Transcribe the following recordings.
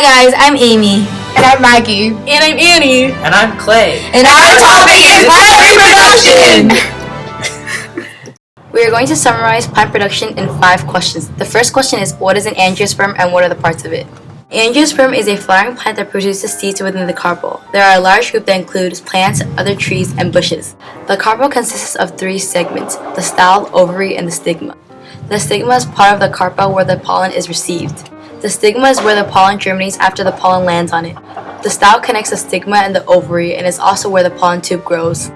guys, I'm Amy. And I'm Maggie. And I'm Annie. And I'm Clay. And our topic is plant reproduction! We are going to summarize plant production in 5 questions. The first question is, what is an angiosperm and what are the parts of it? Angiosperm is a flowering plant that produces seeds within the carpel. There are a large group that includes plants, other trees, and bushes. The carpel consists of 3 segments, the style, ovary, and the stigma. The stigma is part of the carpel where the pollen is received. The stigma is where the pollen germinates after the pollen lands on it. The style connects the stigma and the ovary and is also where the pollen tube grows.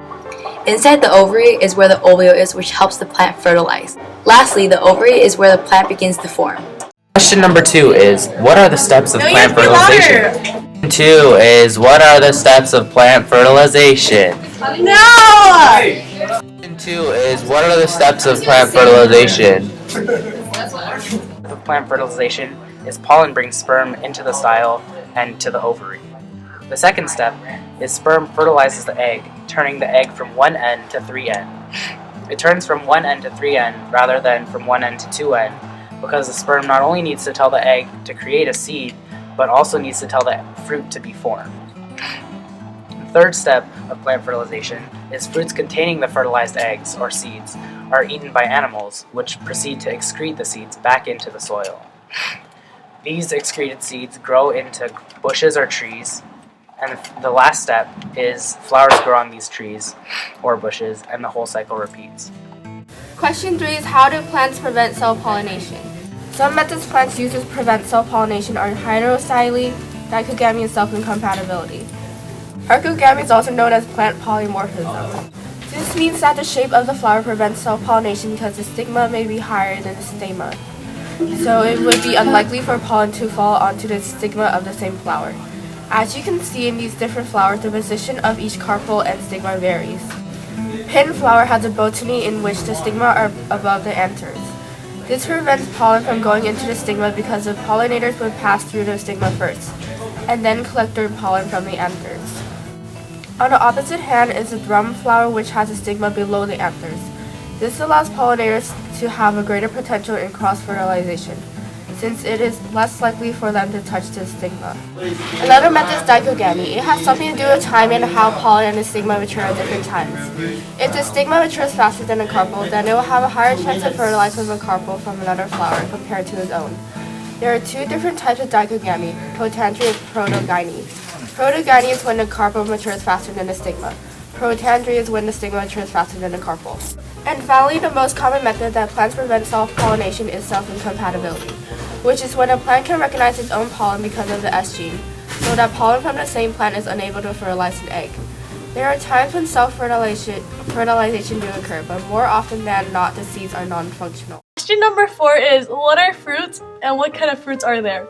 Inside the ovary is where the ovule is, which helps the plant fertilize. Lastly, the ovary is where the plant begins to form. Question number 2 is, what are the steps of plant fertilization? Question 2 is, what are the steps of plant fertilization? No! Question 2 is, what are the steps of plant fertilization? Of plant fertilization is pollen brings sperm into the style and to the ovary. The second step is sperm fertilizes the egg, turning the egg from one end to 3N. It turns from one end to 3N rather than from one end to 2N because the sperm not only needs to tell the egg to create a seed, but also needs to tell the fruit to be formed. The third step of plant fertilization is fruits containing the fertilized eggs or seeds are eaten by animals, which proceed to excrete the seeds back into the soil. These excreted seeds grow into bushes or trees, and the last step is flowers grow on these trees or bushes, and the whole cycle repeats. Question 3 is, how do plants prevent cell pollination? Some methods plants use to prevent cell pollination are heterostyle, dichogamy, and self-incompatibility. Archogamy is also known as plant polymorphism. This means that the shape of the flower prevents cell pollination because the stigma may be higher than the stamina. So it would be unlikely for pollen to fall onto the stigma of the same flower. As you can see in these different flowers, the position of each carpel and stigma varies. Pin flower has a botany in which the stigma are above the anthers. This prevents pollen from going into the stigma because the pollinators would pass through the stigma first, and then collect their pollen from the anthers. On the opposite hand is the drum flower, which has a stigma below the anthers. This allows pollinators to have a greater potential in cross-fertilization, since it is less likely for them to touch the stigma. Another method is dichogamy. It has something to do with time and how pollen and the stigma mature at different times. If the stigma matures faster than the carpel, then it will have a higher chance to fertilize with a carpel from another flower compared to its own. There are 2 different types of dichogamy, protandry and protogyny. Protogyny is when the carpel matures faster than the stigma. Protandry is when the stigma matures faster than the carpel. And finally, the most common method that plants prevent self-pollination is self-incompatibility, which is when a plant can recognize its own pollen because of the S gene, so that pollen from the same plant is unable to fertilize an egg. There are times when self-fertilization do occur, but more often than not, the seeds are non-functional. Question number 4 is, what are fruits and what kind of fruits are there?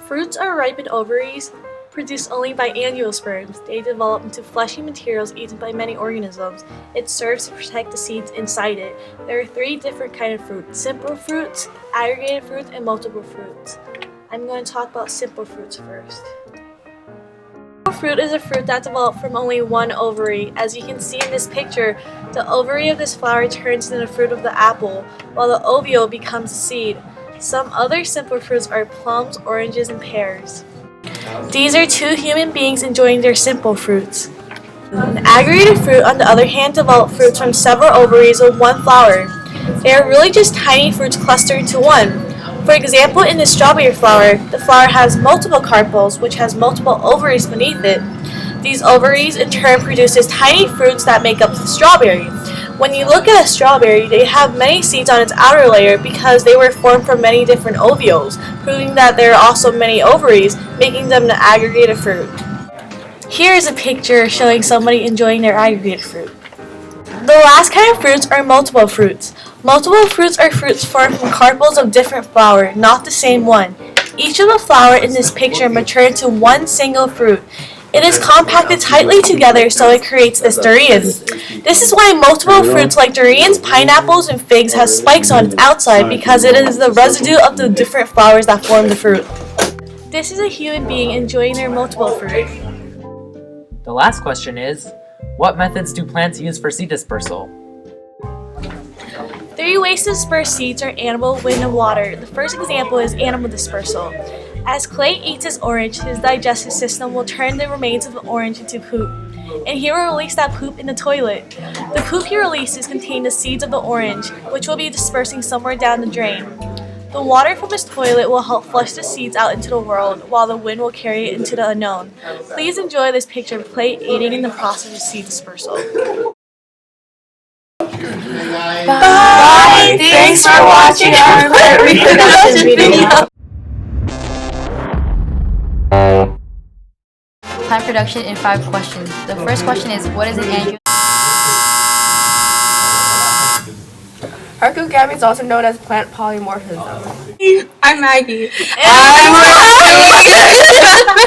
Fruits are ripened ovaries produced only by angiosperms. They develop into fleshy materials eaten by many organisms. It serves to protect the seeds inside it. There are 3 different kinds of fruit: simple fruits, aggregated fruits, and multiple fruits. I'm going to talk about simple fruits first. Simple fruit is a fruit that developed from only one ovary. As you can see in this picture, the ovary of this flower turns into the fruit of the apple, while the ovule becomes a seed. Some other simple fruits are plums, oranges, and pears. These are 2 human beings enjoying their simple fruits. An aggregated fruit, on the other hand, develop fruits from several ovaries of one flower. They are really just tiny fruits clustered into one. For example, in the strawberry flower, the flower has multiple carpels, which has multiple ovaries beneath it. These ovaries in turn produces tiny fruits that make up the strawberry. When you look at a strawberry, they have many seeds on its outer layer because they were formed from many different ovules, proving that there are also many ovaries, making them an aggregated fruit. Here is a picture showing somebody enjoying their aggregated fruit. The last kind of fruits are multiple fruits. Multiple fruits are fruits formed from carpels of different flower, not the same one. Each of the flower in this picture mature into one single fruit. It is compacted tightly together so it creates this durian. This is why multiple fruits like durians, pineapples, and figs have spikes on its outside because it is the residue of the different flowers that form the fruit. This is a human being enjoying their multiple fruit. The last question is, what methods do plants use for seed dispersal? 3 ways to disperse seeds are animal, wind, and water. The first example is animal dispersal. As Clay eats his orange, his digestive system will turn the remains of the orange into poop. And he will release that poop in the toilet. The poop he releases contains the seeds of the orange, which will be dispersing somewhere down the drain. The water from his toilet will help flush the seeds out into the world, while the wind will carry it into the unknown. Please enjoy this picture of Clay aiding in the process of seed dispersal. Bye! Thanks for watching our reproduction video. Plant production in 5 questions. The first question is, what is an angiosperm? Archogamy is also known as plant polymorphism. I'm Maggie. And I'm